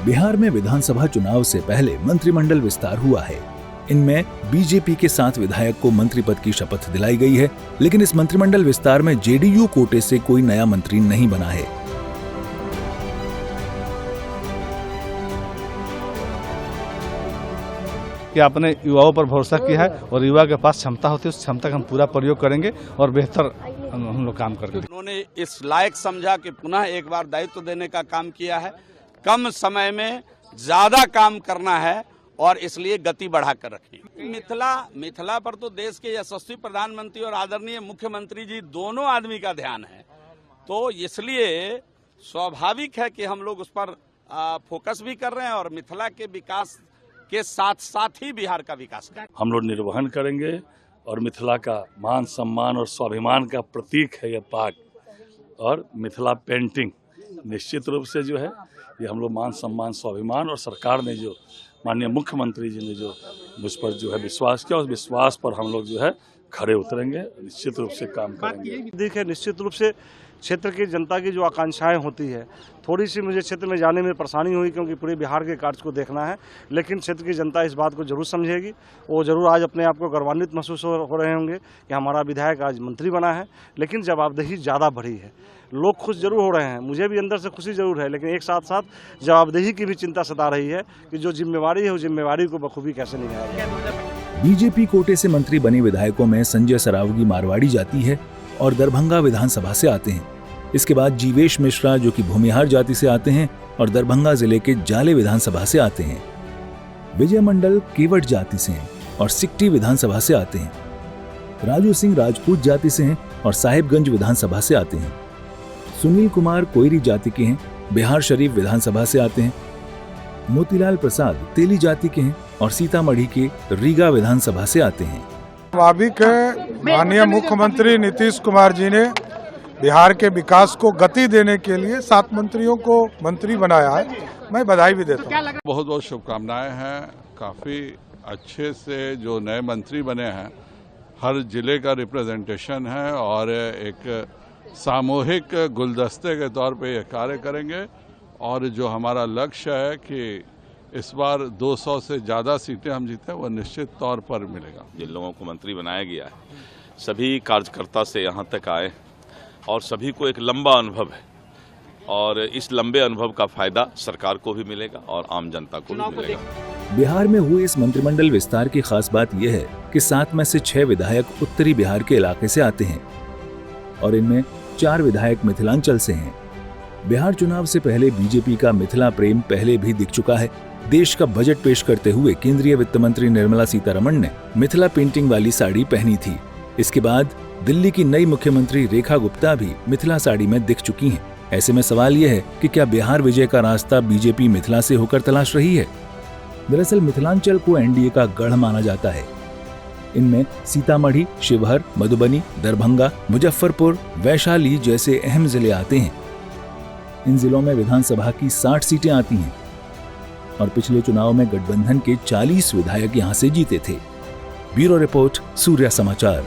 बिहार में विधानसभा चुनाव से पहले मंत्रिमंडल विस्तार हुआ है। इनमें बीजेपी के 7 विधायक को मंत्री पद की शपथ दिलाई गई है, लेकिन इस मंत्रिमंडल विस्तार में जेडीयू कोटे से कोई नया मंत्री नहीं बना है। कि आपने युवाओं पर भरोसा किया है और युवा के पास क्षमता होती है, उस क्षमता का हम पूरा प्रयोग करेंगे और बेहतर हम लोग काम करेंगे। उन्होंने इस लायक समझा कि पुनः एक बार दायित्व देने का काम किया है, कम समय में ज्यादा काम करना है और इसलिए गति बढ़ाकर रखी। मिथिला पर तो देश के यशस्वी प्रधानमंत्री और आदरणीय मुख्यमंत्री जी दोनों आदमी का ध्यान है, तो इसलिए स्वाभाविक है कि हम लोग उस पर फोकस भी कर रहे हैं और मिथिला के विकास के साथ साथ ही बिहार का विकास करेंगे। हम लोग निर्वहन करेंगे और मिथिला का मान सम्मान और स्वाभिमान का प्रतीक है ये पाग और मिथिला पेंटिंग। निश्चित रूप से जो है ये हम लोग मान सम्मान स्वाभिमान और सरकार ने जो माननीय मुख्यमंत्री जी ने जो मुझ पर जो है विश्वास किया, उस विश्वास पर हम लोग जो है खड़े उतरेंगे, निश्चित रूप से काम करेंगे। देखिए, निश्चित रूप से क्षेत्र की जनता की जो आकांक्षाएं होती है, थोड़ी सी मुझे क्षेत्र में जाने में परेशानी हुई क्योंकि पूरे बिहार के कार्य को देखना है, लेकिन क्षेत्र की जनता इस बात को जरूर समझेगी। वो जरूर आज अपने आप को गौरवान्वित महसूस हो रहे होंगे कि हमारा विधायक आज मंत्री बना है, लेकिन जवाबदेही ज़्यादा बढ़ी है। लोग खुश जरूर हो रहे हैं, मुझे भी अंदर से खुशी जरूर है, लेकिन एक साथ साथ जवाबदेही की भी चिंता सता रही है कि जो जिम्मेवारी है, वो जिम्मेवारी को बखूबी कैसे निभाया जाए। बीजेपी कोटे से मंत्री बने विधायकों में संजय सरावगी मारवाड़ी जाति है और दरभंगा विधानसभा से आते हैं। इसके बाद जीवेश मिश्रा जो कि भूमिहार जाति से आते हैं और दरभंगा जिले के जाले विधानसभा से आते हैं। विजय मंडल केवट जाति से हैं और सिकटी विधानसभा से आते हैं। राजू सिंह राजपूत जाति से हैं और साहिबगंज विधानसभा से आते हैं। सुनील कुमार कोयरी जाति के हैं, बिहार शरीफ विधानसभा से आते हैं। मोतीलाल प्रसाद तेली जाति के हैं और सीतामढ़ी के रीगा विधानसभा से आते हैं। स्वाभाविक है, माननीय मुख्यमंत्री नीतीश कुमार जी ने बिहार के विकास को गति देने के लिए 7 मंत्रियों को मंत्री बनाया है। मैं बधाई भी देता हूँ। बहुत बहुत शुभकामनाएं हैं। काफी अच्छे से जो नए मंत्री बने हैं, हर जिले का रिप्रेजेंटेशन है और एक सामूहिक गुलदस्ते के तौर पे ये कार्य करेंगे और जो हमारा लक्ष्य है कि इस बार 200 से ज़्यादा सीटें हम जीते, वो निश्चित तौर पर मिलेगा। जिन लोगों को मंत्री बनाया गया है, सभी कार्यकर्ता से यहाँ तक आए और सभी को एक लंबा अनुभव है और इस लंबे अनुभव का फायदा सरकार को भी मिलेगा और आम जनता को भी मिलेगा। बिहार में हुए इस मंत्रिमंडल विस्तार की खास बात यह है कि 7 में से 6 विधायक उत्तरी बिहार के इलाके से आते हैं और इनमें 4 विधायक मिथिलांचल से हैं। बिहार चुनाव से पहले बीजेपी का मिथिला प्रेम पहले भी दिख चुका है। देश का बजट पेश करते हुए केंद्रीय वित्त मंत्री निर्मला सीतारमण ने मिथिला पेंटिंग वाली साड़ी पहनी थी। इसके बाद दिल्ली की नई मुख्यमंत्री रेखा गुप्ता भी मिथिला साड़ी में दिख चुकी हैं। ऐसे में सवाल यह है कि क्या बिहार विजय का रास्ता बीजेपी मिथिला से होकर तलाश रही है? दरअसल मिथिलांचल को एनडीए का गढ़ माना जाता है। इनमें सीतामढ़ी, शिवहर, मधुबनी, दरभंगा, मुजफ्फरपुर, वैशाली जैसे अहम जिले आते हैं। इन जिलों में विधानसभा की 60 सीटें आती हैं और पिछले चुनाव में गठबंधन के 40 विधायक यहां से जीते थे। ब्यूरो रिपोर्ट, सूर्या समाचार।